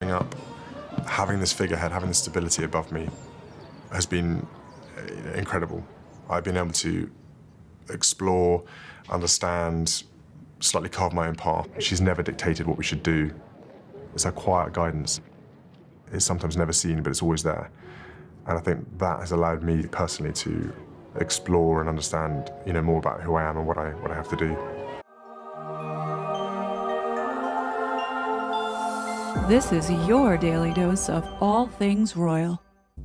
Growing up, having this figurehead, having this stability above me has been incredible. I've been able to explore, understand, slightly carve my own path. She's never dictated what we should do. It's her quiet guidance. It's sometimes never seen, but it's always there. And I think that has allowed me personally to explore and understand, more about who I am and what I have to do. This is your daily dose of all things royal.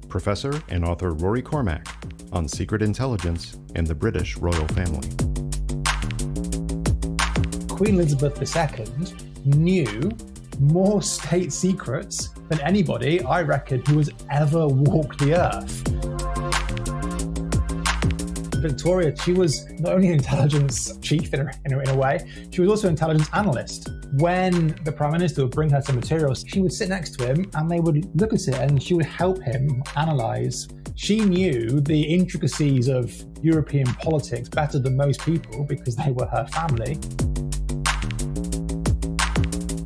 Professor and author Rory Cormack on secret intelligence and the British royal family. Queen Elizabeth II knew more state secrets than anybody, I reckon, who has ever walked the earth. Victoria, she was not only an intelligence chief in a way, she was also an intelligence analyst. When the Prime Minister would bring her some materials, she would sit next to him and they would look at it and she would help him analyse. She knew the intricacies of European politics better than most people because they were her family.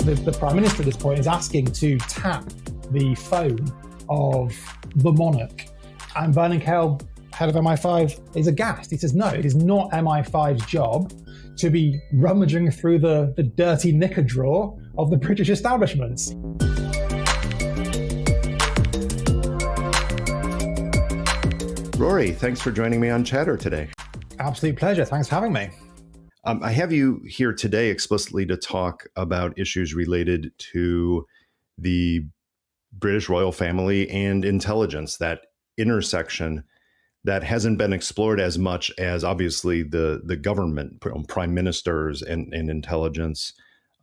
The Prime Minister at this point is asking to tap the phone of the monarch. And Vernon Kell, head of MI5, is aghast. He says, no, it is not MI5's job to be rummaging through the dirty knicker drawer of the British establishment. Rory, thanks for joining me on Chatter today. Absolute pleasure. Thanks for having me. I have you here today explicitly to talk about issues related to the British royal family and intelligence, that intersection that hasn't been explored as much as obviously the government, prime ministers and intelligence,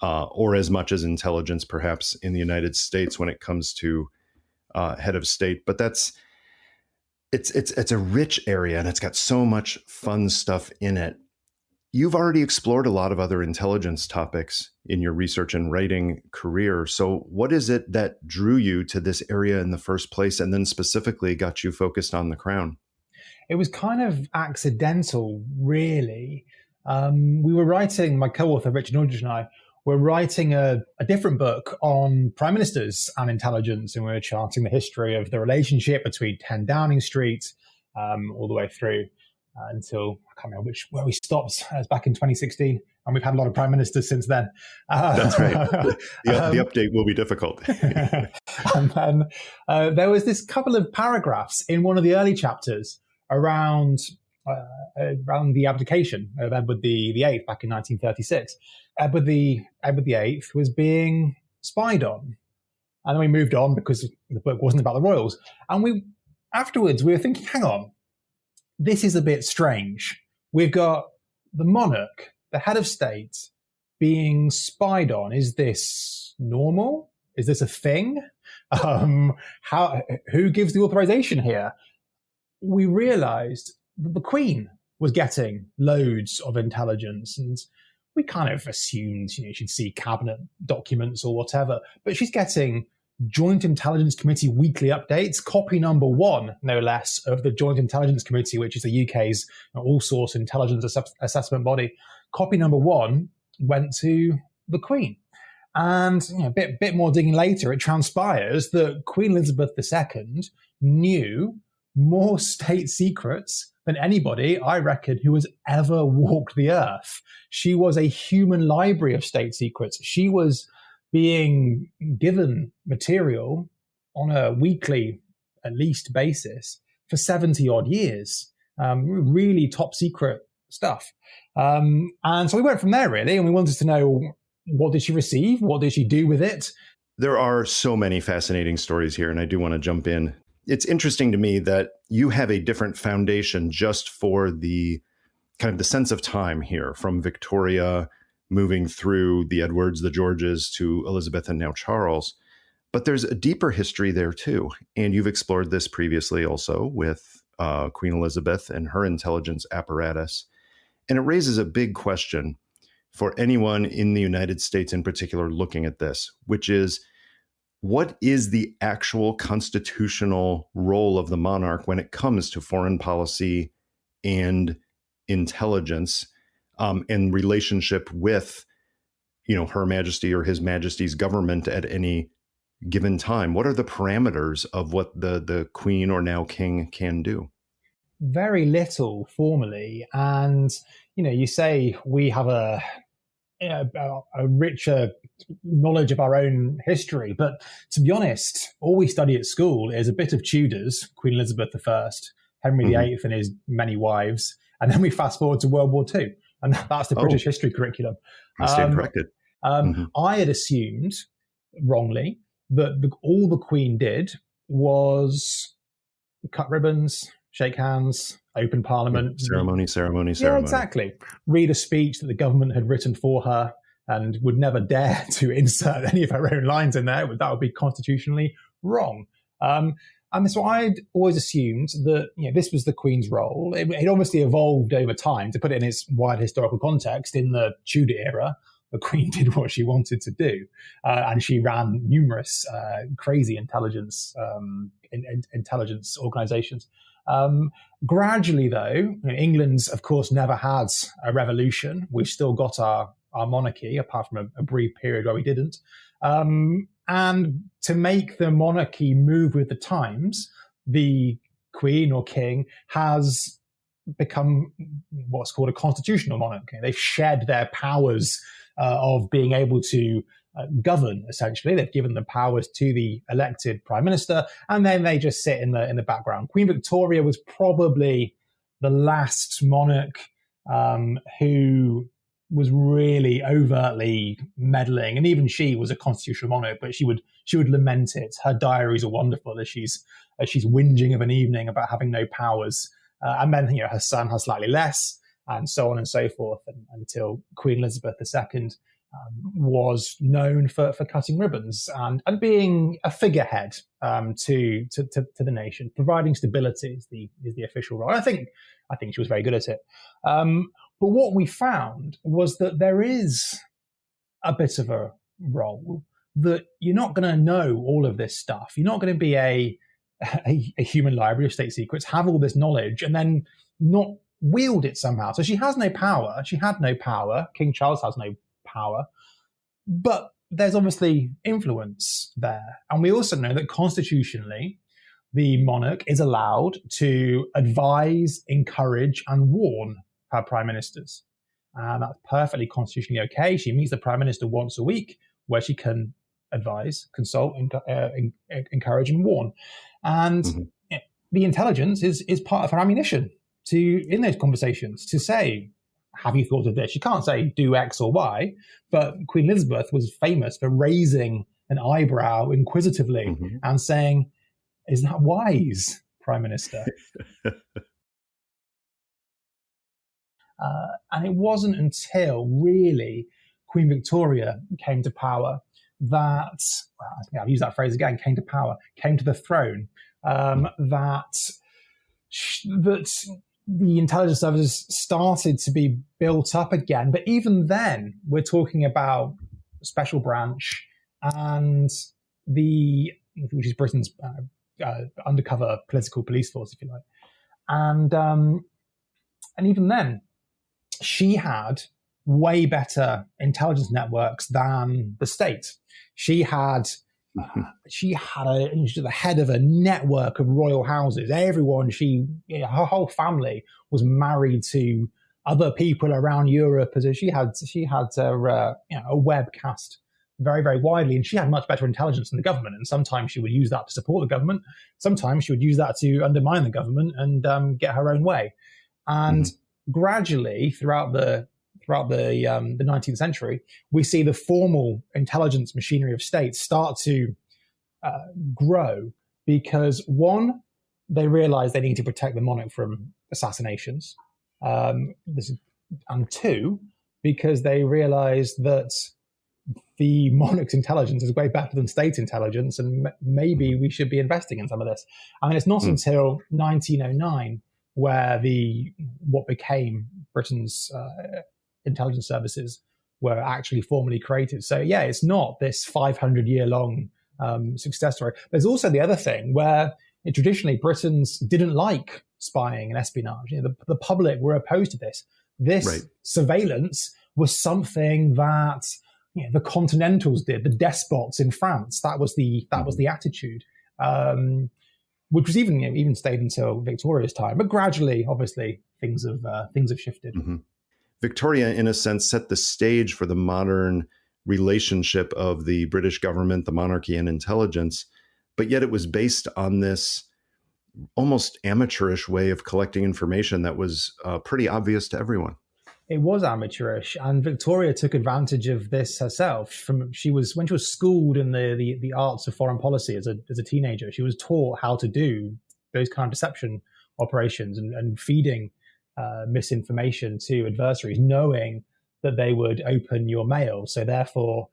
or as much as intelligence perhaps in the United States when it comes to head of state. But it's a rich area and it's got so much fun stuff in it. You've already explored a lot of other intelligence topics in your research and writing career. So what is it that drew you to this area in the first place and then specifically got you focused on the Crown? It was kind of accidental, really. We were writing, my co-author Richard Aldridge and I were writing a different book on prime ministers and intelligence, and we were charting the history of the relationship between 10 Downing Street all the way through until, I can't remember where we stopped. It was back in 2016, and we've had a lot of prime ministers since then. That's right. The update will be difficult. And then there was this couple of paragraphs in one of the early chapters around the abdication of Edward VIII back in 1936. Edward VIII was being spied on. And then we moved on because the book wasn't about the royals. And afterwards we were thinking, hang on, this is a bit strange. We've got the monarch, the head of state, being spied on. Is this normal? Is this a thing? Who gives the authorization here? We realized that the Queen was getting loads of intelligence, and we kind of assumed she'd see cabinet documents or whatever, but she's getting Joint Intelligence Committee weekly updates, copy number 1, no less, of the Joint Intelligence Committee, which is the UK's all-source intelligence assessment body. Copy number 1 went to the Queen. And a bit more digging later, it transpires that Queen Elizabeth II knew more state secrets than anybody, I reckon, who has ever walked the earth. She was a human library of state secrets. She was being given material on a weekly, at least, basis for 70 odd years. Really top secret stuff. And so we went from there, really, and we wanted to know, what did she receive? What did she do with it? There are so many fascinating stories here, and I do want to jump in. It's interesting to me that you have a different foundation just for the kind of the sense of time here, from Victoria moving through the Edwards, the Georges to Elizabeth and now Charles. But there's a deeper history there too. And you've explored this previously also with Queen Elizabeth and her intelligence apparatus. And it raises a big question for anyone in the United States in particular looking at this, which is, what is the actual constitutional role of the monarch when it comes to foreign policy and intelligence, and relationship with, Her Majesty or His Majesty's government at any given time? What are the parameters of what the queen or now king can do? Very little formally. And, you say we have a richer knowledge of our own history. But to be honest, all we study at school is a bit of Tudors, Queen Elizabeth I, Henry VIII and his many wives, and then we fast forward to World War II. And that's the British history curriculum. I stand corrected. I had assumed, wrongly, that all the Queen did was cut ribbons, shake hands, open Parliament. Ceremony. Yeah, exactly. Read a speech that the government had written for her and would never dare to insert any of her own lines in there. That would be constitutionally wrong. And so I'd always assumed that this was the Queen's role. It obviously evolved over time. To put it in its wide historical context, in the Tudor era, the Queen did what she wanted to do, and she ran numerous crazy intelligence organizations. Gradually, though, England's, of course, never had a revolution. We've still got our monarchy, apart from a brief period where we didn't. And to make the monarchy move with the times, the Queen or King has become what's called a constitutional monarch. They've shed their powers of being able to govern, essentially. They've given the powers to the elected prime minister, and then they just sit in the background. Queen Victoria was probably the last monarch who was really overtly meddling, and even she was a constitutional monarch, but she would lament it. Her diaries are wonderful as she's whinging of an evening about having no powers, and then her son has slightly less, and so on and so forth, until Queen Elizabeth II was known for cutting ribbons and being a figurehead to the nation, providing stability is the official role. I think she was very good at it. But what we found was that there is a bit of a role that you're not going to know all of this stuff. You're not going to be a human library of state secrets, have all this knowledge, and then not wield it somehow. So she has no power. She had no power. King Charles has no power. But there's obviously influence there. And we also know that constitutionally, the monarch is allowed to advise, encourage, and warn her prime ministers. And that's perfectly constitutionally okay. She meets the prime minister once a week, where she can advise, consult, encourage, and warn. And the intelligence is part of her ammunition in those conversations to say, have you thought of this? You can't say do X or Y, but Queen Elizabeth was famous for raising an eyebrow inquisitively and saying, is that wise, Prime Minister? And it wasn't until really Queen Victoria came to power that, I've used that phrase again, came to the throne, that the intelligence services started to be built up again. But even then, we're talking about special branch and which is Britain's undercover political police force, if you like. And even then, she had way better intelligence networks than the state. She was the head of a network of royal houses. Everyone, her whole family was married to other people around Europe. As she had a web cast very, very widely, and she had much better intelligence than the government. And sometimes she would use that to support the government. Sometimes she would use that to undermine the government and get her own way. And gradually, throughout the 19th century, we see the formal intelligence machinery of states start to grow because, one, they realize they need to protect the monarch from assassinations, and two, because they realize that the monarch's intelligence is way better than state intelligence, and maybe we should be investing in some of this. I mean, it's not until 1909 where what became Britain's intelligence services were actually formally created. So yeah, it's not this 500-year-long success story. There's also the other thing where traditionally Britons didn't like spying and espionage. The public were opposed to this. This surveillance was something that the Continentals did, the despots in France. That was the attitude, which was even stayed until Victoria's time. But gradually, obviously, things have shifted. Mm-hmm. Victoria, in a sense, set the stage for the modern relationship of the British government, the monarchy, and intelligence. But yet it was based on this almost amateurish way of collecting information that was pretty obvious to everyone. It was amateurish, and Victoria took advantage of this herself. When she was schooled in the arts of foreign policy as a teenager, she was taught how to do those kind of deception operations and feeding misinformation to adversaries, knowing that they would open your mail. So therefore,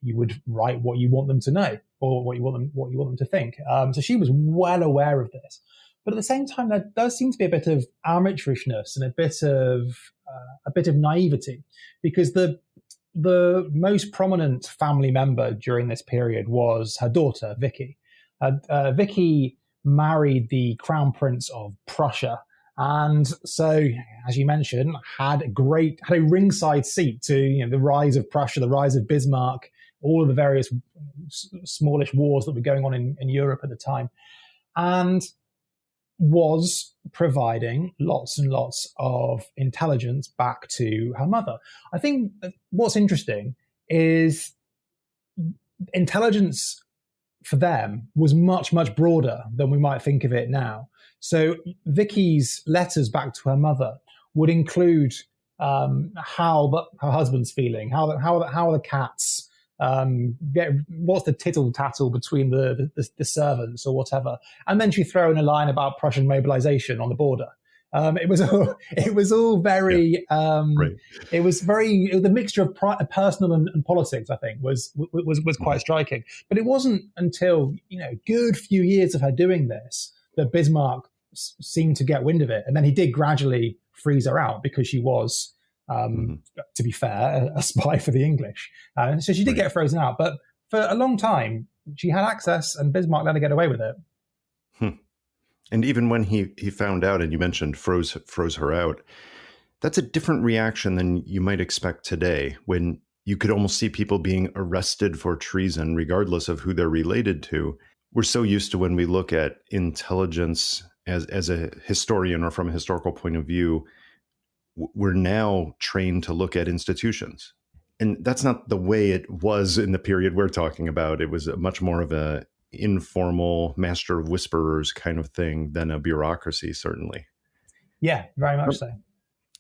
you would write what you want them to know or what you want them to think. So she was well aware of this. But at the same time, there does seem to be a bit of amateurishness and a bit of naivety, because the most prominent family member during this period was her daughter, Vicky. Vicky married the Crown Prince of Prussia, and so, as you mentioned, had a ringside seat to the rise of Prussia, the rise of Bismarck, all of the various smallish wars that were going on in Europe at the time, and was providing lots and lots of intelligence back to her mother. I think what's interesting is intelligence for them was much, much broader than we might think of it now. So Vicky's letters back to her mother would include how her husband's feeling, how are the cats, what's the tittle tattle between the servants or whatever, and then she'd throw in a line about Prussian mobilization on the border. It was all very right. It was the mixture of personal and politics, I think, was quite striking. But it wasn't until good few years of her doing this that Bismarck seemed to get wind of it, and then he did gradually freeze her out, because she was, to be fair, a spy for the English. So she did get frozen out, but for a long time she had access, and Bismarck let her get away with it. And even when he found out, and you mentioned froze her out, that's a different reaction than you might expect today, when you could almost see people being arrested for treason, regardless of who they're related to. We're so used to, when we look at intelligence as a historian or from a historical point of view, we're now trained to look at institutions. And that's not the way it was in the period we're talking about. It was much more of a informal master of whisperers kind of thing than a bureaucracy, certainly. Yeah, very much so.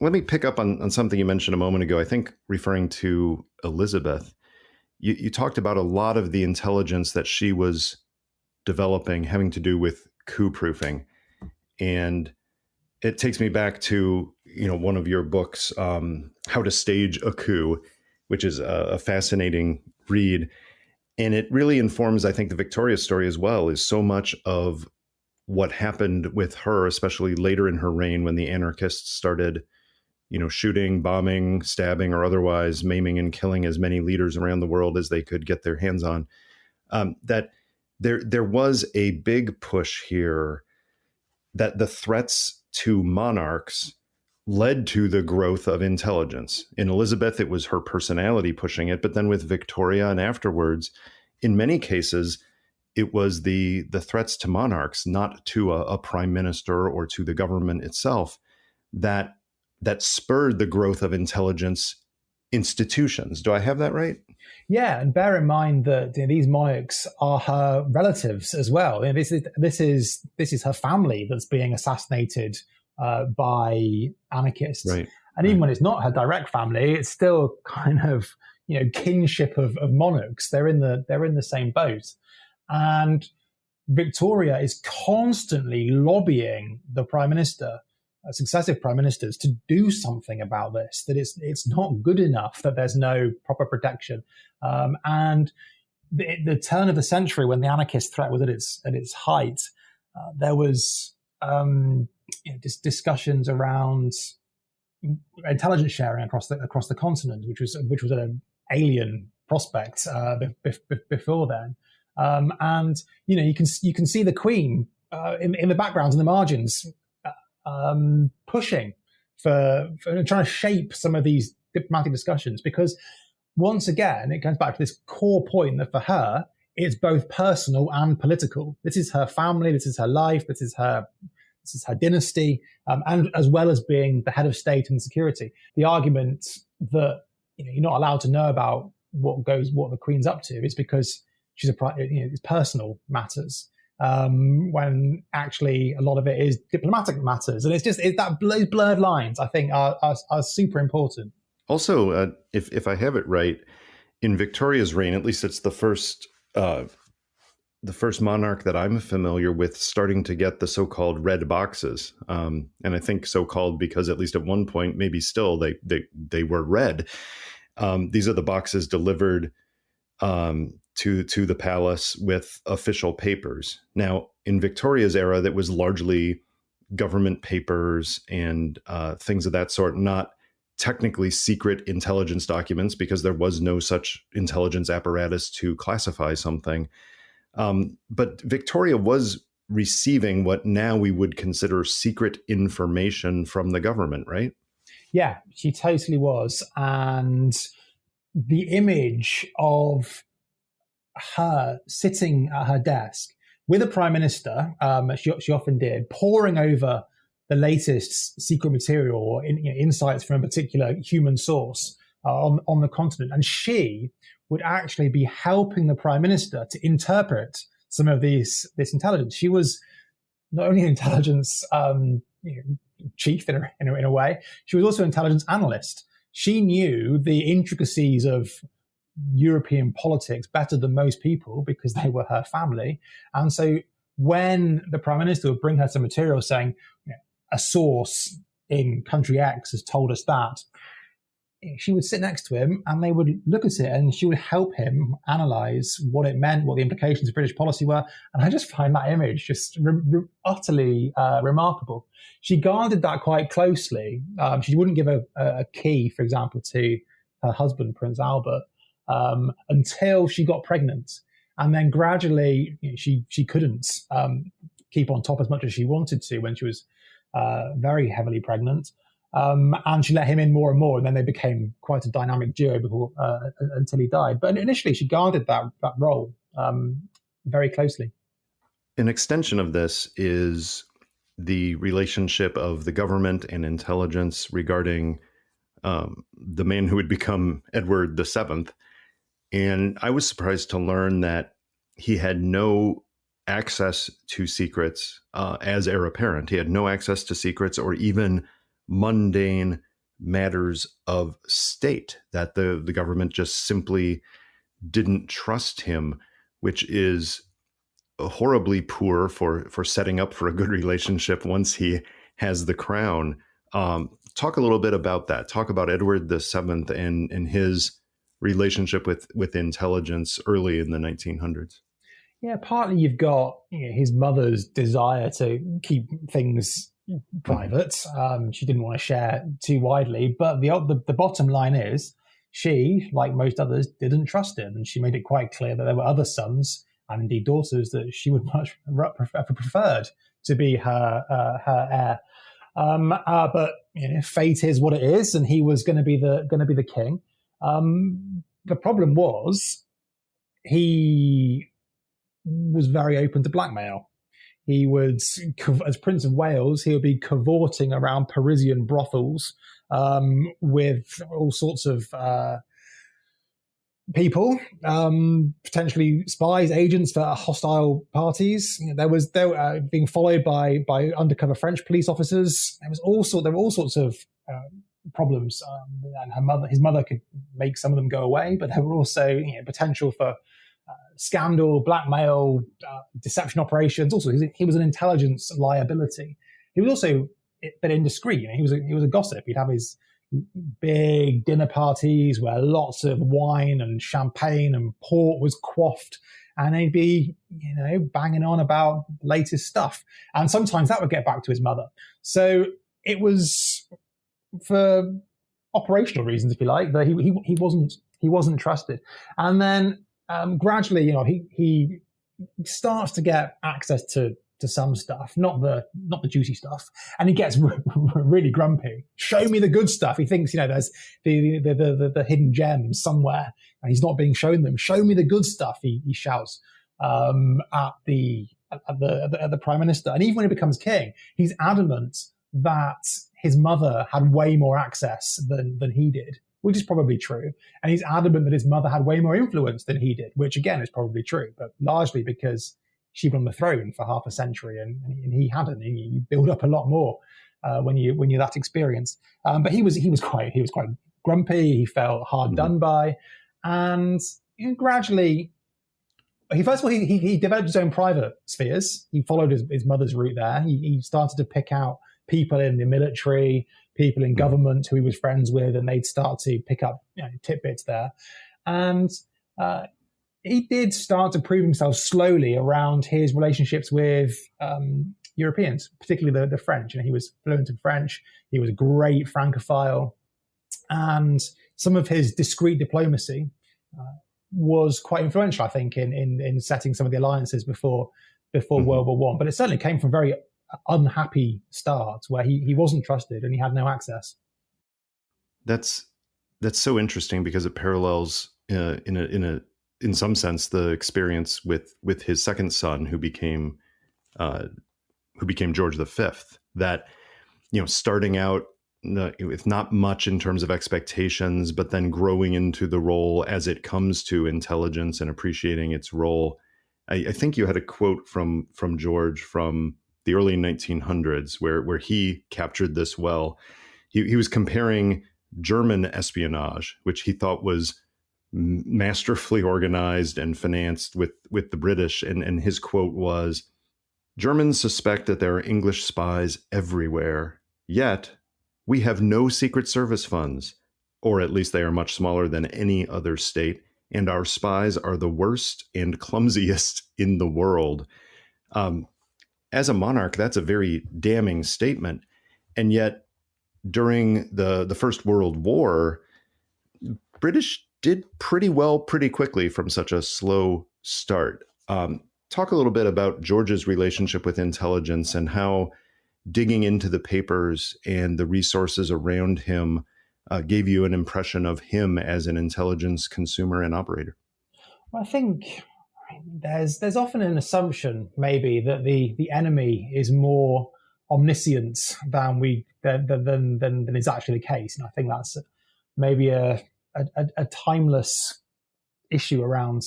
Let me pick up on something you mentioned a moment ago, I think referring to Elizabeth. You talked about a lot of the intelligence that she was developing having to do with coup proofing. And it takes me back to, one of your books, How to Stage a Coup, which is a fascinating read. And it really informs, I think, the Victoria story as well, is so much of what happened with her, especially later in her reign, when the anarchists started, shooting, bombing, stabbing, or otherwise maiming and killing as many leaders around the world as they could get their hands on. That there was a big push here that the threats to monarchs led to the growth of intelligence. In Elizabeth, it was her personality pushing it, but then with Victoria and afterwards, in many cases, it was the threats to monarchs, not to a prime minister or to the government itself, that spurred the growth of intelligence institutions. Do I have that right? Yeah, and bear in mind that these monarchs are her relatives as well. This is her family that's being assassinated by anarchists. Right. And even when it's not her direct family, it's still kind of kinship of monarchs. They're in the same boat, and Victoria is constantly lobbying the prime minister, successive prime ministers, to do something about this. That it's not good enough that there's no proper protection. And the turn of the century, when the anarchist threat was at its height, there was discussions around intelligence sharing across the continent, which was an alien prospect before then. And you can see the Queen in the background, in the margins, pushing for trying to shape some of these diplomatic discussions, because once again, it comes back to this core point that for her, it's both personal and political. This is her family, this is her life, this is her dynasty, and as well as being the head of state and security. The argument that you're not allowed to know about what the Queen's up to is because she's it's personal matters. When actually a lot of it is diplomatic matters, and those blurred lines, I think, are super important. Also, if I have it right, in Victoria's reign, at least it's the first monarch that I'm familiar with starting to get the so-called red boxes, and I think so-called because at least at one point, maybe still they were red. These are the boxes delivered to the palace with official papers. Now, in Victoria's era, that was largely government papers and things of that sort, not technically secret intelligence documents, because there was no such intelligence apparatus to classify something. But Victoria was receiving what now we would consider secret information from the government, right? Yeah, she totally was. And the image of her sitting at her desk with a prime minister, as she often did, poring over the latest secret material or insights from a particular human source on the continent. And she would actually be helping the prime minister to interpret some of this intelligence. She was not only an intelligence chief in a way, she was also an intelligence analyst. She knew the intricacies of European politics better than most people because they were her family. And so when the prime minister would bring her some material saying, a source in country X has told us that, she would sit next to him and they would look at it and she would help him analyze what it meant, what the implications of British policy were. And I just find that image just utterly remarkable. She guarded that quite closely. She wouldn't give a key, for example, to her husband, Prince Albert, until she got pregnant. And then gradually she couldn't keep on top as much as she wanted to when she was very heavily pregnant. And she let him in more and more, and then they became quite a dynamic duo until he died. But initially, she guarded that role very closely. An extension of this is the relationship of the government and intelligence regarding the man who would become Edward VII. And I was surprised to learn that he had no access to secrets as heir apparent. He had no access to secrets or even mundane matters of state, that the government just simply didn't trust him, which is horribly poor for setting up for a good relationship once he has the crown. Talk a little bit about that. Talk about Edward VII and his relationship with intelligence early in the 1900s. Yeah, partly you've got his mother's desire to keep things private. She didn't want to share too widely, but the bottom line is she, like most others, didn't trust him, and she made it quite clear that there were other sons and indeed daughters that she would much preferred to be her heir. But fate is what it is, and he was going to be the king. The problem was he was very open to blackmail. He would, as Prince of Wales, he would be cavorting around Parisian brothels with all sorts of people, potentially spies, agents for hostile parties. They were being followed by undercover French police officers. There were all sorts of problems, and his mother could make some of them go away, but there were also potential for scandal, blackmail, deception operations. Also, he was an intelligence liability. He was also a bit indiscreet. He was a gossip. He'd have his big dinner parties where lots of wine and champagne and port was quaffed, and he'd be banging on about latest stuff. And sometimes that would get back to his mother. So it was for operational reasons, if you like, that he wasn't trusted. And then gradually, he starts to get access to to some stuff, not the juicy stuff, and he gets really grumpy. Show me the good stuff. He thinks, there's the hidden gems somewhere, and he's not being shown them. Show me the good stuff. He shouts at the prime minister, and even when he becomes king, he's adamant that his mother had way more access than he did, which is probably true. And he's adamant that his mother had way more influence than he did, which again is probably true, but largely because she was on the throne for half a century and he hadn't. You build up a lot more when you're that experienced. But he was quite grumpy. He felt hard done by, and gradually, first of all he developed his own private spheres. He followed his mother's route there. He started to pick out people in the military, people in government who he was friends with, and they'd start to pick up tidbits there. And he did start to prove himself slowly around his relationships with Europeans, particularly the French. He was fluent in French. He was a great Francophile. And some of his discreet diplomacy was quite influential, I think, in setting some of the alliances before World War I. But it certainly came from very unhappy start where he wasn't trusted and he had no access. That's so interesting because it parallels in some sense the experience with his second son who became George V. That starting out with not much in terms of expectations, but then growing into the role as it comes to intelligence and appreciating its role. I think you had a quote from George from the early 1900s where he captured this well. He was comparing German espionage, which he thought was masterfully organized and financed with the British. And his quote was, "Germans suspect that there are English spies everywhere, yet we have no Secret Service funds, or at least they are much smaller than any other state, and our spies are the worst and clumsiest in the world." As a monarch, that's a very damning statement. And yet, during the First World War, British did pretty well pretty quickly from such a slow start. Talk a little bit about George's relationship with intelligence and how digging into the papers and the resources around him gave you an impression of him as an intelligence consumer and operator. Well, I think there's often an assumption maybe that the enemy is more omniscient than is actually the case, and I think that's maybe a timeless issue around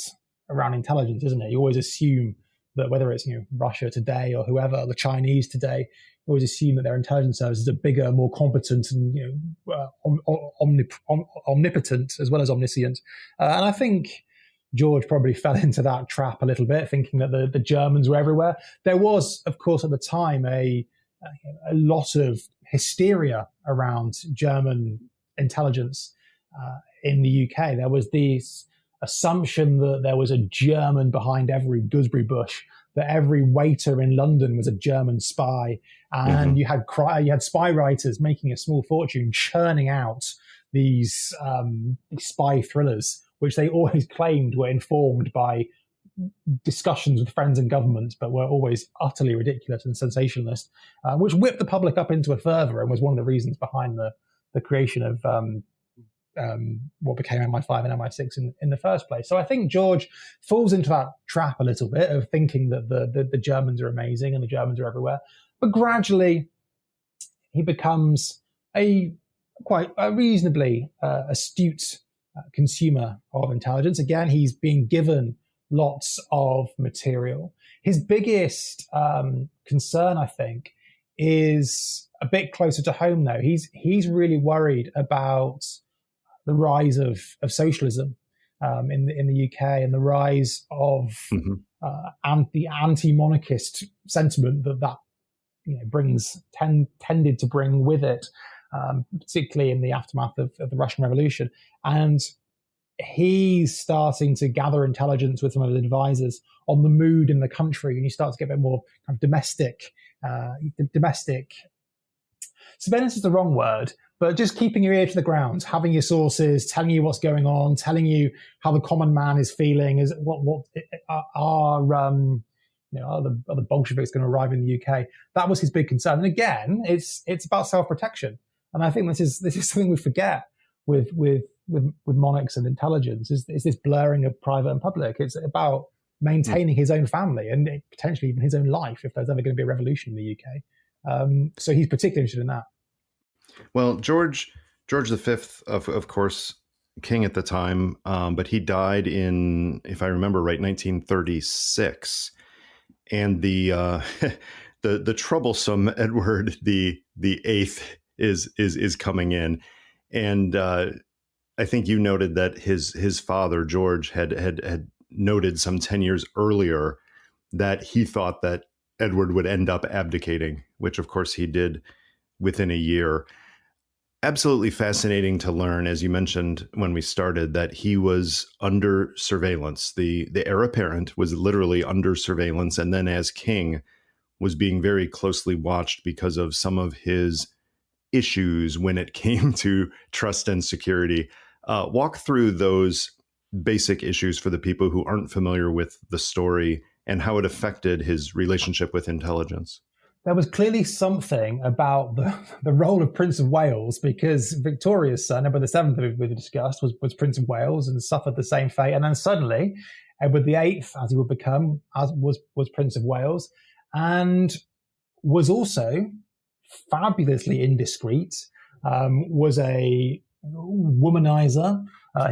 intelligence, isn't it? You always assume that whether it's Russia today or whoever, the Chinese today, you always assume that their intelligence services are bigger, more competent, and omnipotent as well as omniscient. And I think George probably fell into that trap a little bit, thinking that the Germans were everywhere. There was, of course, at the time a lot of hysteria around German intelligence in the UK. There was this assumption that there was a German behind every gooseberry bush, that every waiter in London was a German spy, and you had spy writers making a small fortune churning out these spy thrillers, which they always claimed were informed by discussions with friends in government, but were always utterly ridiculous and sensationalist, which whipped the public up into a fervor and was one of the reasons behind the creation of what became MI5 and MI6 in the first place. So I think George falls into that trap a little bit of thinking that the Germans are amazing and the Germans are everywhere. But gradually he becomes a reasonably astute consumer of intelligence. Again, he's being given lots of material. His biggest concern, I think, is a bit closer to home, though. He's really worried about the rise of socialism in the UK and the rise of the anti-monarchist sentiment that tended to bring with it, particularly in the aftermath of the Russian Revolution. And he's starting to gather intelligence with some of his advisors on the mood in the country, and you start to get a bit more kind of domestic surveillance is the wrong word, but just keeping your ear to the ground, having your sources, telling you what's going on, telling you how the common man is feeling, is what are are the Bolsheviks going to arrive in the UK? That was his big concern. And again, it's about self-protection. And I think this is something we forget with monarchs and intelligence is this blurring of private and public. It's about maintaining his own family and potentially even his own life if there's ever going to be a revolution in the UK. So he's particularly interested in that. Well, George V, of course, king at the time, but he died in, if I remember right, 1936, and the troublesome Edward the Eighth is coming in, and I think you noted that his father George had noted some 10 years earlier that he thought that Edward would end up abdicating, which of course he did within a year. Absolutely fascinating to learn, as you mentioned when we started, that he was under surveillance. The heir apparent was literally under surveillance, and then as king was being very closely watched because of some of his issues when it came to trust and security. Walk through those basic issues for the people who aren't familiar with the story and how it affected his relationship with intelligence. There was clearly something about the role of Prince of Wales, because Victoria's son, Edward VII, we discussed, was Prince of Wales and suffered the same fate. And then suddenly, Edward VIII, as he would become, was Prince of Wales, and was also fabulously indiscreet, was a womanizer.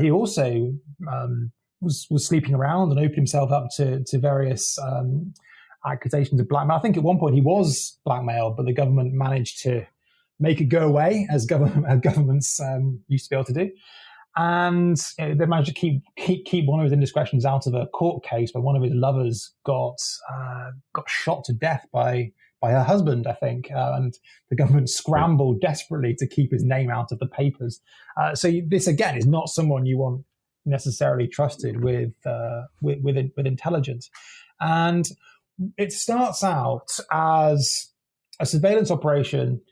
He also was sleeping around and opened himself up to various accusations of blackmail. I think at one point he was blackmailed, but the government managed to make it go away, as governments used to be able to do. And they managed to keep one of his indiscretions out of a court case where one of his lovers got shot to death by her husband, I think, and the government scrambled desperately to keep his name out of the papers. So this again is not someone you want necessarily trusted with intelligence. And it starts out as a surveillance operation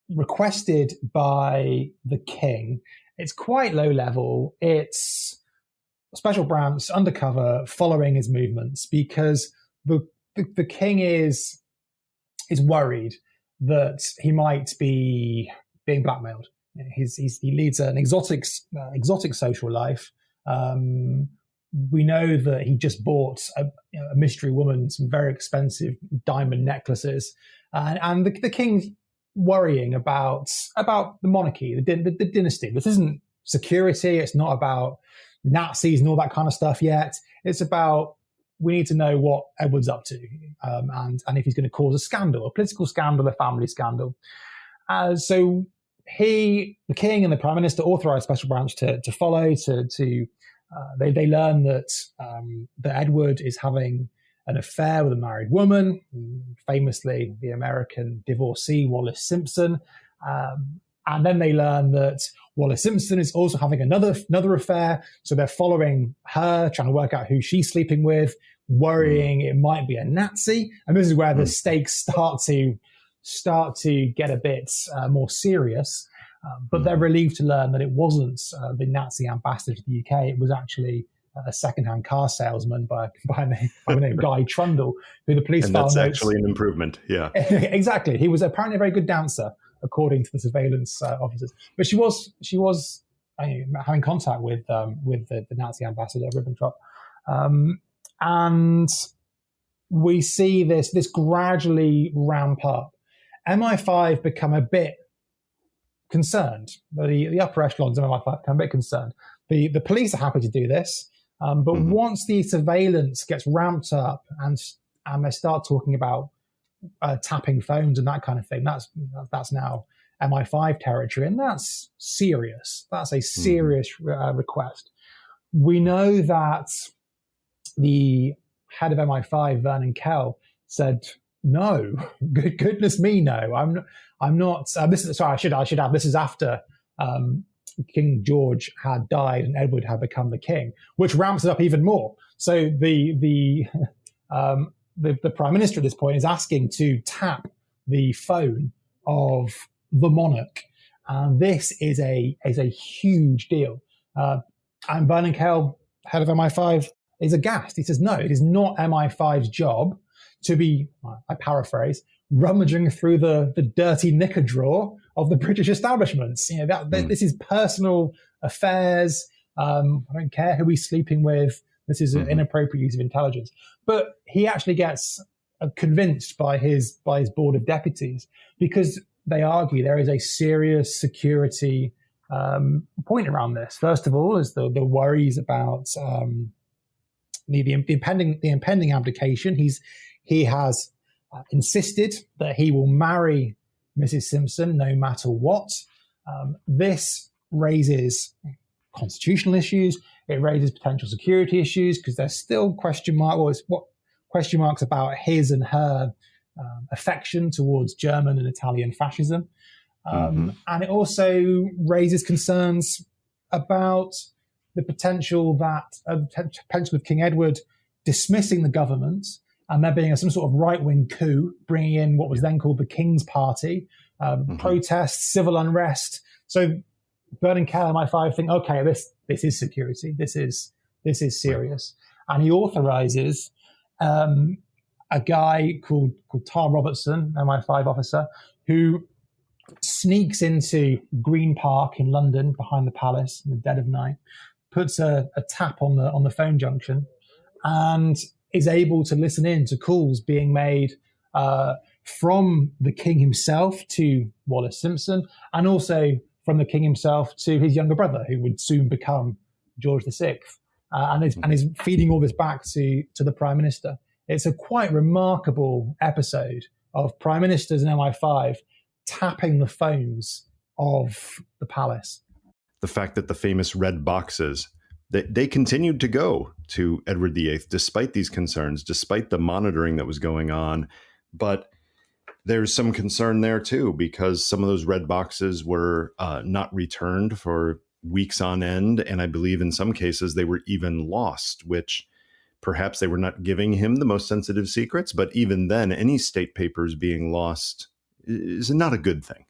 requested by the king. It's quite low level. It's special branch undercover following his movements because the king is worried that he might be being blackmailed. He leads an exotic social life. We know that he just bought a mystery woman some very expensive diamond necklaces, and the king's worrying about the monarchy, the dynasty. This isn't security. It's not about Nazis and all that kind of stuff yet. It's about, we need to know what Edward's up to, and if he's going to cause a scandal, a political scandal, a family scandal. So the king and the prime minister authorized special branch to follow. They learn that Edward is having an affair with a married woman, famously the American divorcee Wallis Simpson, and then they learn that Wallis Simpson is also having another affair. So they're following her, trying to work out who she's sleeping with, worrying it might be a Nazi. And this is where the stakes start to get a bit more serious. But they're relieved to learn that it wasn't the Nazi ambassador to the UK. It was actually a second-hand car salesman by the name of Guy Trundle, who the police found. And that's actually an improvement, yeah. Exactly. He was apparently a very good dancer, according to the surveillance officers. But she was having contact with the Nazi ambassador, Ribbentrop. And we see this gradually ramp up. MI5 become a bit concerned. The upper echelons of MI5 become a bit concerned. The police are happy to do this, but once the surveillance gets ramped up and they start talking about tapping phones and that kind of thing, that's now MI5 territory, and that's serious. That's a serious request. We know that the head of MI5, Vernon Kell, said, "No, goodness me, no. I'm not. I should add. This is after King George had died and Edward had become the king, which ramps it up even more. So the prime minister at this point is asking to tap the phone of the monarch, and this is a huge deal. And Vernon Kell, head of MI5, is aghast. He says, "No, it is not MI5's job to be, I paraphrase, rummaging through the dirty knicker drawer of the British establishments. This is personal affairs. I don't care who he's sleeping with. This is an inappropriate use of intelligence. But he actually gets convinced by his board of deputies, because they argue there is a serious security point around this. First of all, is the worries about the impending abdication. He has insisted that he will marry Mrs. Simpson no matter what. This raises constitutional issues. It raises potential security issues, because there's still question marks about his and her affection towards German and Italian fascism. And it also raises concerns about the potential of King Edward dismissing the government and there being some sort of right-wing coup, bringing in what was then called the King's Party, protests, civil unrest. So Byrne and Kell, MI5, think, okay, this is security. This is serious. And he authorizes a guy called Tar Robertson, MI5 officer, who sneaks into Green Park in London behind the palace in the dead of night, puts a tap on the phone junction, and is able to listen in to calls being made from the king himself to Wallace Simpson, and also from the king himself to his younger brother, who would soon become George VI, and is feeding all this back to the Prime Minister. It's a quite remarkable episode of Prime Ministers and MI5 tapping the phones of the palace. The fact that the famous red boxes, they continued to go to Edward VIII despite these concerns, despite the monitoring that was going on. But there's some concern there too, because some of those red boxes were not returned for weeks on end. And I believe in some cases they were even lost, which perhaps they were not giving him the most sensitive secrets. But even then, any state papers being lost is not a good thing.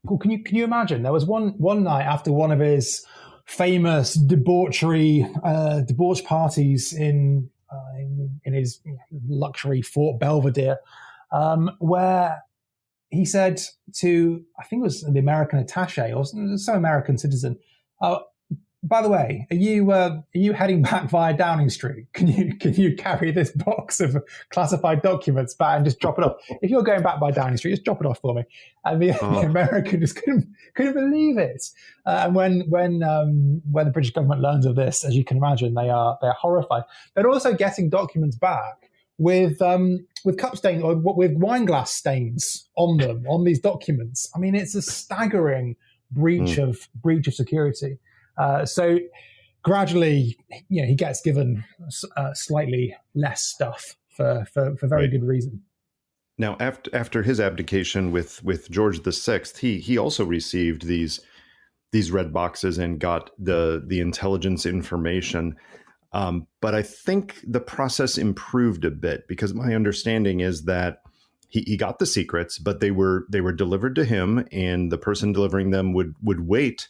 Well, can you imagine? There was one night after one of his famous debauch parties in his luxury Fort Belvedere, where he said to, I think it was the American attaché or some American citizen, by the way, are you heading back via Downing Street? Can you carry this box of classified documents back and just drop it off? If you're going back by Downing Street, just drop it off for me. And the American just couldn't believe it. And when the British government learns of this, as you can imagine, they're horrified. They're also getting documents back with cup stains or with wine glass stains on them, on these documents. I mean, it's a staggering breach of security. So gradually, he gets given slightly less stuff for very good reason. Now, after his abdication with George VI, he also received these red boxes and got the intelligence information. But I think the process improved a bit, because my understanding is that he got the secrets, but they were delivered to him, and the person delivering them would wait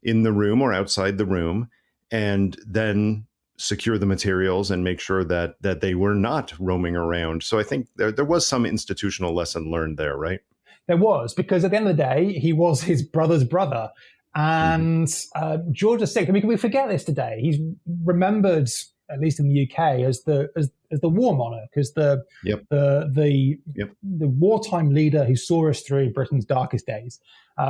in the room or outside the room, and then secure the materials and make sure that they were not roaming around. So I think there was some institutional lesson learned there, right? There was, because at the end of the day, he was his brother's brother. And George VI, I mean, we forget this today. He's remembered, at least in the UK, as the war monarch, as the wartime leader who saw us through Britain's darkest days,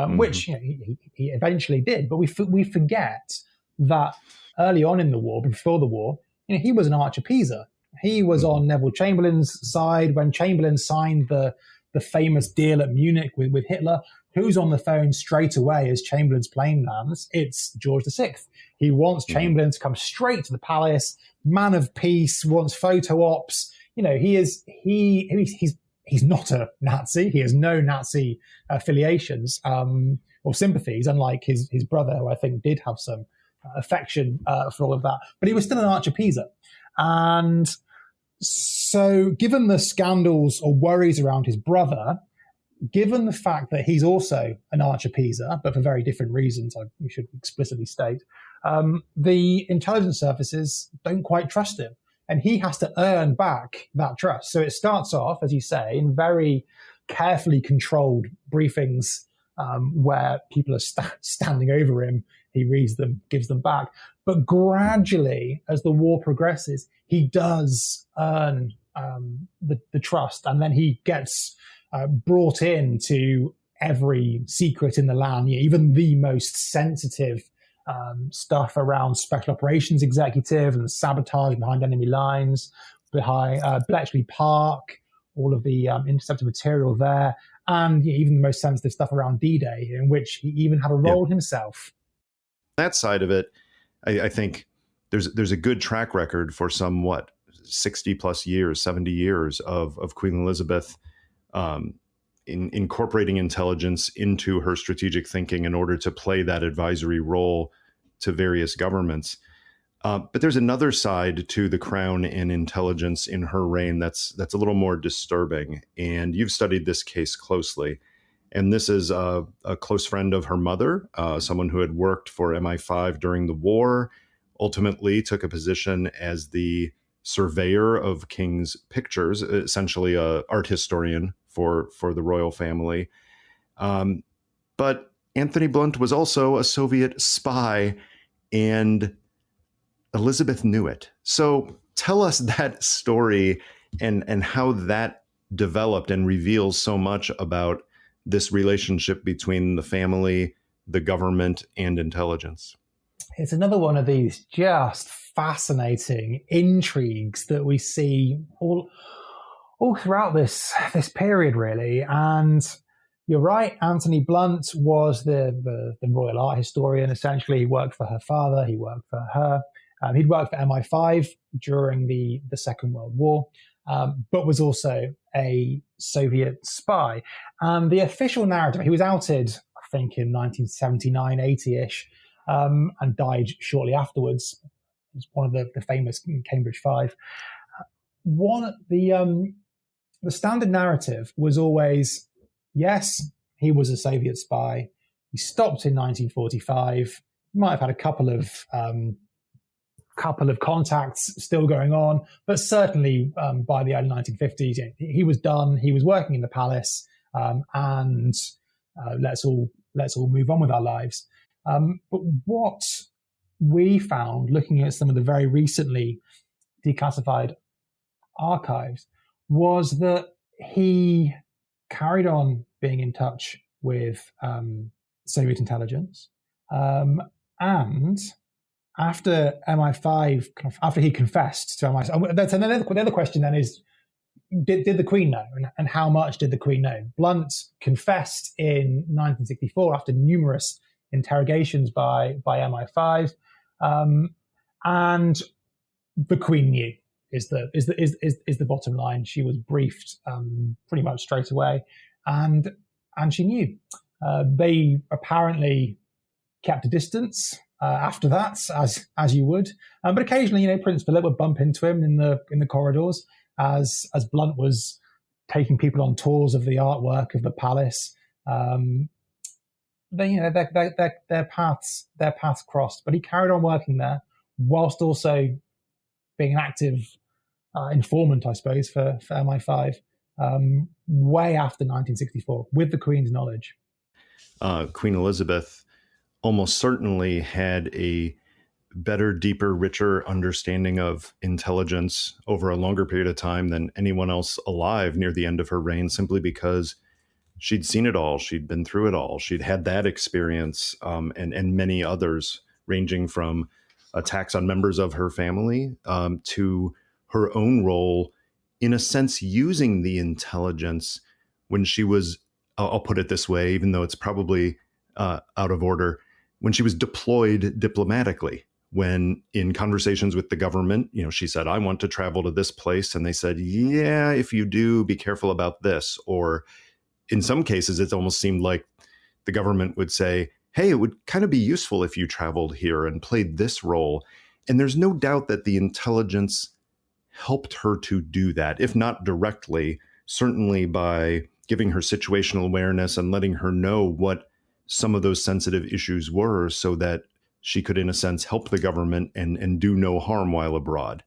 which he eventually did. But we forget that early on in the war, before the war, he was an arch-appeaser. He was on Neville Chamberlain's side when Chamberlain signed the famous deal at Munich with Hitler. Who's on the phone straight away as Chamberlain's plane lands? It's George VI. He wants Chamberlain to come straight to the palace, man of peace, wants photo ops. He's not a Nazi. He has no Nazi affiliations or sympathies, unlike his brother, who I think did have some affection for all of that. But he was still an arch-appeaser. And so given the scandals or worries around his brother, given the fact that he's also an arch-appeaser, but for very different reasons, we should explicitly state, the intelligence services don't quite trust him. and he has to earn back that trust. So it starts off, as you say, in very carefully controlled briefings where people are standing over him. He reads them, gives them back. But gradually, as the war progresses, he does earn the trust, and then he gets brought in to every secret in the land, even the most sensitive stuff around special operations executive and sabotage behind enemy lines, behind Bletchley Park, all of the intercepted material there, and even the most sensitive stuff around D-Day, in which he even had a role himself. That side of it, I think there's a good track record for some 60 plus years, 70 years of Queen Elizabeth in incorporating intelligence into her strategic thinking in order to play that advisory role to various governments. But there's another side to the crown and intelligence in her reign that's a little more disturbing. And you've studied this case closely. And this is a close friend of her mother, someone who had worked for MI5 during the war, ultimately took a position as the surveyor of King's pictures, essentially an art historian for the royal family. But Anthony Blunt was also a Soviet spy, and Elizabeth knew it. So tell us that story and how that developed and reveals so much about this relationship between the family, the government, and intelligence. It's another one of these just fascinating intrigues that we see all throughout this period, really. And you're right, Anthony Blunt was the royal art historian. Essentially, he worked for her father, he worked for her. He'd worked for MI5 during the Second World War, but was also a Soviet spy. And the official narrative, he was outed, I think, in 1979, 80-ish, and died shortly afterwards. He was one of the famous Cambridge Five. The standard narrative was always, yes, he was a Soviet spy. He stopped in 1945. He might have had a couple of contacts still going on, but certainly by the early 1950s, he was done. He was working in the palace, and let's all move on with our lives. But what we found, looking at some of the very recently declassified archives, was that he carried on being in touch with Soviet intelligence, and after MI5, after he confessed to MI5, that's another question then is, did the Queen know, and how much did the Queen know? Blunt confessed in 1964 after numerous interrogations by MI5, and the Queen knew is the bottom line. She was briefed pretty much straight away, and she knew. They apparently kept a distance after that, as you would, but occasionally, Prince Philip would bump into him in the corridors as Blunt was taking people on tours of the artwork of the palace. Their paths crossed, but he carried on working there whilst also being an active informant, I suppose, for MI5, way after 1964, with the Queen's knowledge. Queen Elizabeth almost certainly had a better, deeper, richer understanding of intelligence over a longer period of time than anyone else alive near the end of her reign, simply because she'd seen it all. She'd been through it all. She'd had that experience, and many others, ranging from attacks on members of her family to her own role, in a sense, using the intelligence when she was, I'll put it this way, even though it's probably out of order, when she was deployed diplomatically. When in conversations with the government, she said, I want to travel to this place. And they said, yeah, if you do, be careful about this. Or in some cases, it almost seemed like the government would say, hey, it would kind of be useful if you traveled here and played this role. And there's no doubt that the intelligence helped her to do that, if not directly, certainly by giving her situational awareness and letting her know what some of those sensitive issues were, so that she could, in a sense, help the government and do no harm while abroad.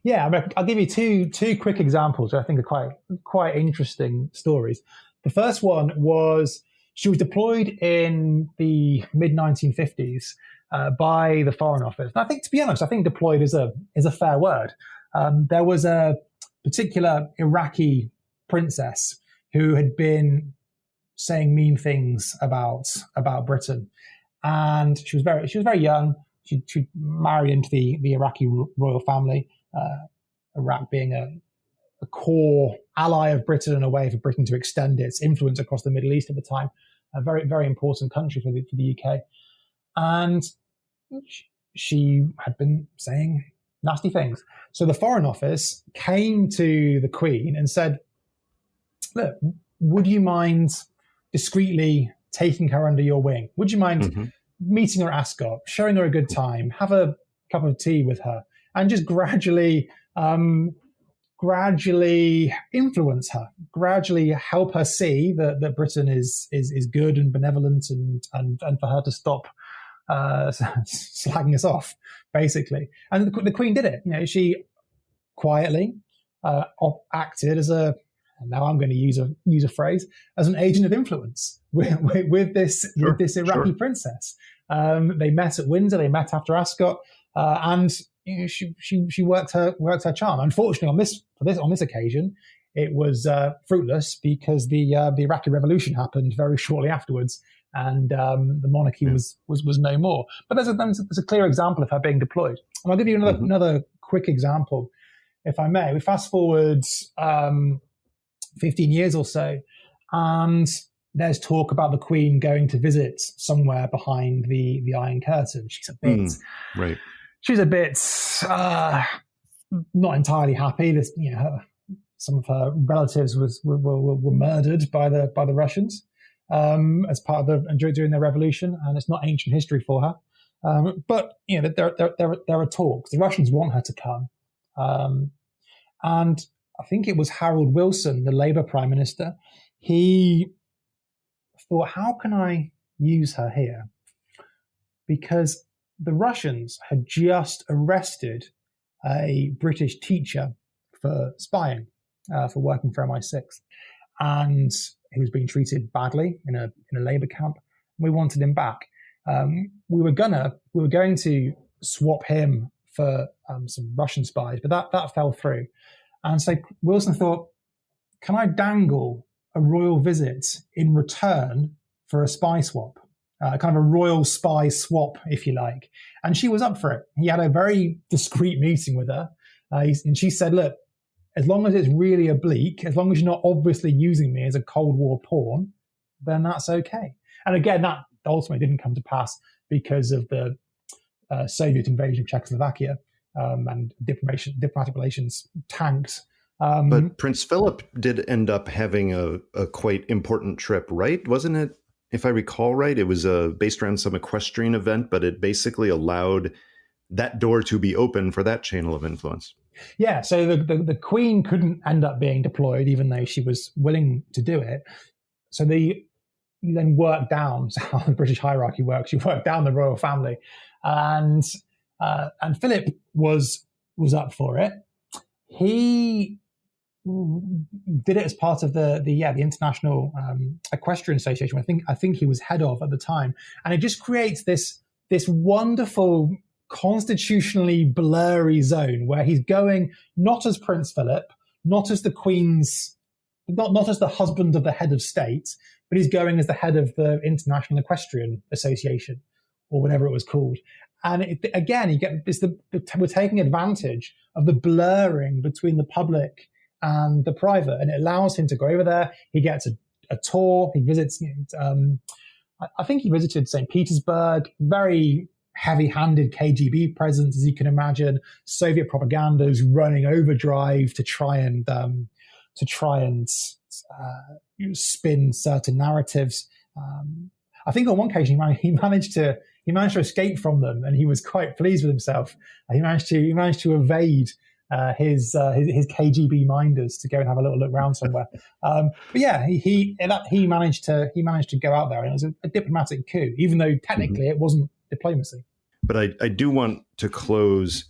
Yeah, I mean, I'll give you two quick examples that I think are quite interesting stories. The first one was she was deployed in the mid 1950s by the Foreign Office. And I think, to be honest, I think deployed is a fair word. There was a particular Iraqi princess who had been saying mean things about Britain, and she was very young. She married into the Iraqi royal family. Iraq being a core ally of Britain and a way for Britain to extend its influence across the Middle East at the time, a very, very important country for the UK. And she had been saying nasty things. So the Foreign Office came to the Queen and said, look, would you mind discreetly taking her under your wing? Would you mind meeting her at Ascot, showing her a good time, have a cup of tea with her, and just gradually influence her, gradually help her see that Britain is good and benevolent, and for her to stop slagging us off, basically. And the Queen did it. She quietly acted as now I'm going to use a phrase, as an agent of influence with this Iraqi princess. They met at Windsor. They met after Ascot, and she worked her charm. Unfortunately, on this occasion, it was fruitless because the Iraqi Revolution happened very shortly afterwards, and the monarchy was no more. But there's a clear example of her being deployed. And I'll give you another quick example, if I may. We fast forward 15 years or so, and there's talk about the Queen going to visit somewhere behind the Iron Curtain. She's a bit right. She's a bit not entirely happy. Some of her relatives were murdered by the Russians as part of during their revolution, and it's not ancient history for her. But there are talks. The Russians want her to come, and I think it was Harold Wilson, the Labour Prime Minister. He thought, how can I use her here? Because the Russians had just arrested a British teacher for spying, for working for MI6, and he was being treated badly in a Labour camp. We wanted him back. We were going to swap him for some Russian spies, but that fell through. And so Wilson thought, can I dangle a royal visit in return for a spy swap? Kind of a royal spy swap, if you like. And she was up for it. He had a very discreet meeting with her. And she said, look, as long as it's really oblique, as long as you're not obviously using me as a Cold War pawn, then that's okay. And again, that ultimately didn't come to pass because of the Soviet invasion of Czechoslovakia, and diplomatic relations tanked. But Prince Philip did end up having a quite important trip, right? Wasn't it, if I recall right, it was based around some equestrian event, but it basically allowed that door to be open for that channel of influence. Yeah, so the Queen couldn't end up being deployed, even though she was willing to do it. So you then work down how the British hierarchy works. You work down the royal family, and Philip was up for it. He did it as part of the International Equestrian Association. I think he was head of at the time, and it just creates this wonderful constitutionally blurry zone where he's going not as Prince Philip, not as the Queen's, not as the husband of the head of state, but he's going as the head of the International Equestrian Association, or whatever it was called. And again, you get this: we're taking advantage of the blurring between the public and the private, and it allows him to go over there. He gets a tour. He visits. I think he visited St. Petersburg. Very heavy-handed KGB presence, as you can imagine. Soviet propaganda is running overdrive to try and spin certain narratives. I think on one occasion he managed to escape from them, and he was quite pleased with himself. He managed to evade his KGB minders to go and have a little look around somewhere. But yeah, he managed to go out there, and it was a diplomatic coup, even though technically it wasn't diplomacy. But I do want to close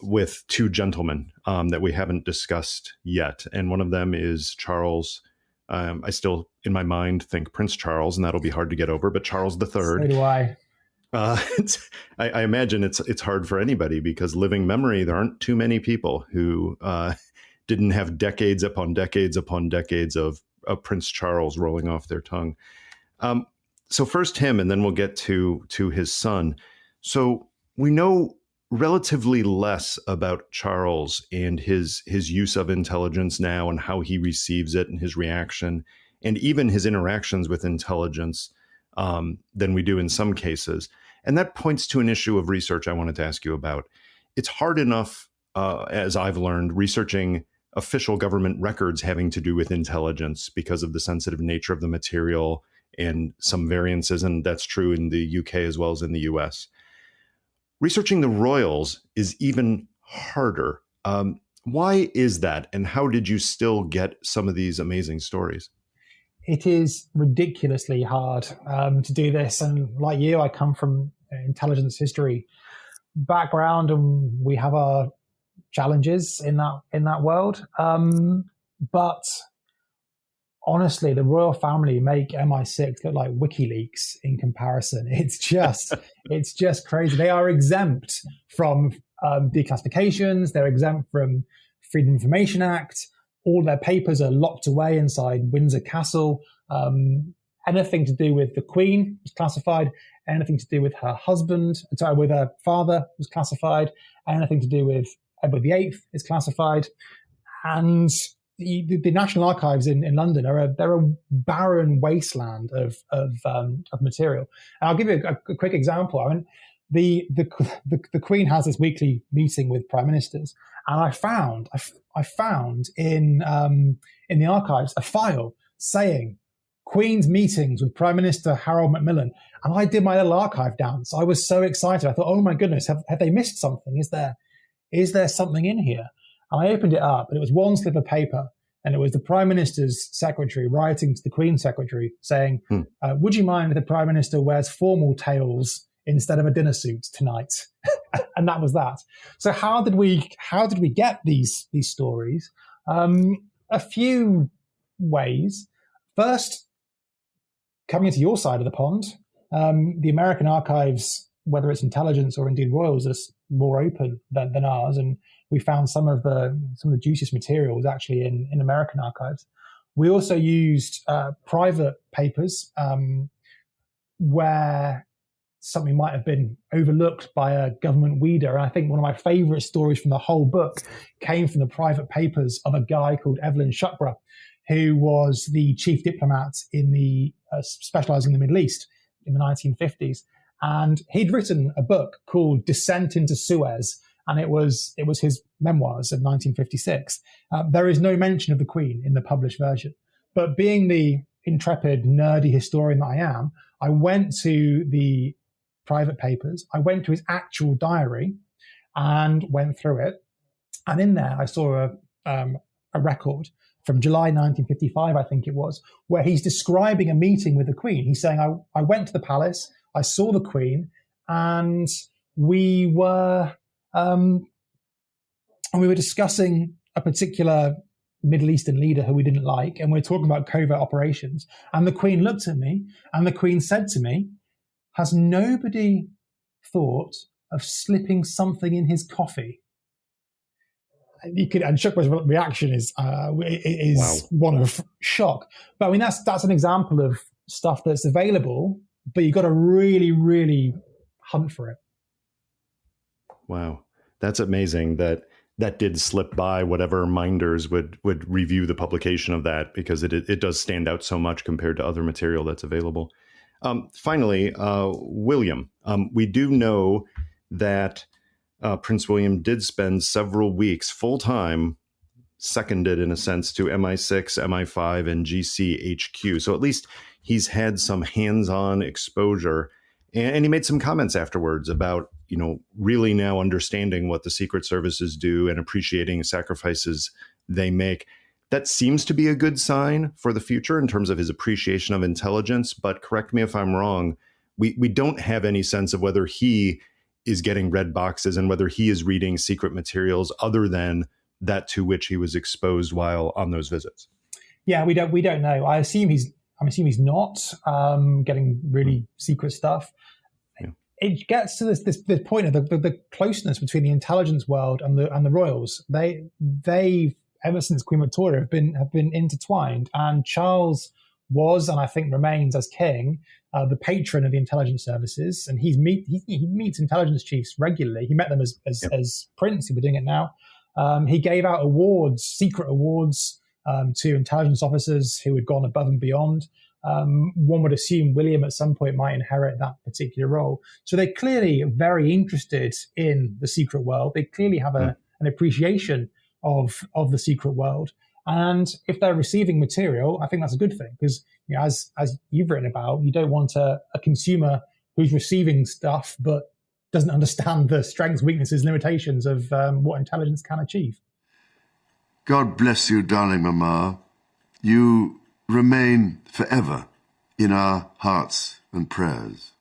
with two gentlemen that we haven't discussed yet. And one of them is Charles. I still, in my mind, think Prince Charles, and that'll be hard to get over, but Charles III. So do I. I imagine it's hard for anybody because living memory, there aren't too many people who didn't have decades upon decades upon decades of Prince Charles rolling off their tongue. So first him, and then we'll get to his son. So we know relatively less about Charles and his use of intelligence now and how he receives it and his reaction, and even his interactions with intelligence than we do in some cases. And that points to an issue of research I wanted to ask you about. It's hard enough, as I've learned, researching official government records having to do with intelligence because of the sensitive nature of the material and some variances, and that's true in the UK as well as in the US. Researching the royals is even harder. Why is that, and how did you still get some of these amazing stories? It is ridiculously hard to do this, and like you, I come from intelligence history background, and we have our challenges in that world. But honestly, the royal family make MI6 look like WikiLeaks in comparison. It's just crazy. They are exempt from declassifications. They're exempt from Freedom of Information Act. All their papers are locked away inside Windsor Castle. Anything to do with the Queen was classified. Anything to do with her with her father was classified. Anything to do with Edward VIII is classified. And the National Archives in London they're a barren wasteland of material. And I'll give you a quick example. I mean, the Queen has this weekly meeting with prime ministers, and I found in the archives a file saying Queen's meetings with Prime Minister Harold Macmillan, and I did my little archive dance. I was so excited. I thought, oh my goodness, have they missed something? Is there something in here? And I opened it up, and it was one slip of paper, and it was the Prime Minister's secretary writing to the Queen's secretary saying, would you mind if the Prime Minister wears formal tails instead of a dinner suit tonight? And that was that. So how did we get these stories? A few ways. First, coming to your side of the pond, the American archives, whether it's intelligence or indeed royals, are more open than ours, and we found some of the juiciest materials actually in American archives. We also used private papers where something might have been overlooked by a government weeder. And I think one of my favorite stories from the whole book came from the private papers of a guy called Evelyn Shuckburgh, who was the chief diplomat in the specializing in the Middle East in the 1950s. And he'd written a book called Descent into Suez, and it was his memoirs of 1956. There is no mention of the Queen in the published version. But being the intrepid, nerdy historian that I am, I went to the private papers. I went to his actual diary and went through it. And in there, I saw a record from July 1955, I think it was, where he's describing a meeting with the Queen. He's saying, I went to the palace, I saw the Queen, and we were discussing a particular Middle Eastern leader who we didn't like, and we were talking about covert operations. And the Queen looked at me, and the Queen said to me, has nobody thought of slipping something in his coffee? And Shuckburgh's reaction is wow. One of shock. But I mean, that's an example of stuff that's available, but you've got to really, really hunt for it. Wow. That's amazing that did slip by whatever minders would review the publication of that, because it does stand out so much compared to other material that's available. Finally, William, we do know that Prince William did spend several weeks full-time, seconded in a sense to MI6, MI5, and GCHQ. So at least he's had some hands-on exposure. And he made some comments afterwards about, really now understanding what the Secret Services do and appreciating sacrifices they make. That seems to be a good sign for the future in terms of his appreciation of intelligence. But correct me if I'm wrong, we don't have any sense of whether he is getting red boxes and whether he is reading secret materials other than that to which he was exposed while on those visits. Yeah, we don't know. I assume he's not getting really secret stuff. Yeah. It gets to this point of the closeness between the intelligence world and the royals. They ever since Queen Victoria have been intertwined, and Charles was, and I think remains as king, the patron of the intelligence services, and he meets intelligence chiefs regularly. He met them as prince. He'll be doing it now. He gave out awards, secret awards, to intelligence officers who had gone above and beyond. One would assume William at some point might inherit that particular role. So they're clearly very interested in the secret world. They clearly have an appreciation of the secret world. And if they're receiving material, I think that's a good thing, because as you've written about, you don't want a consumer who's receiving stuff but doesn't understand the strengths, weaknesses, limitations of what intelligence can achieve. God bless you, darling Mama. You remain forever in our hearts and prayers.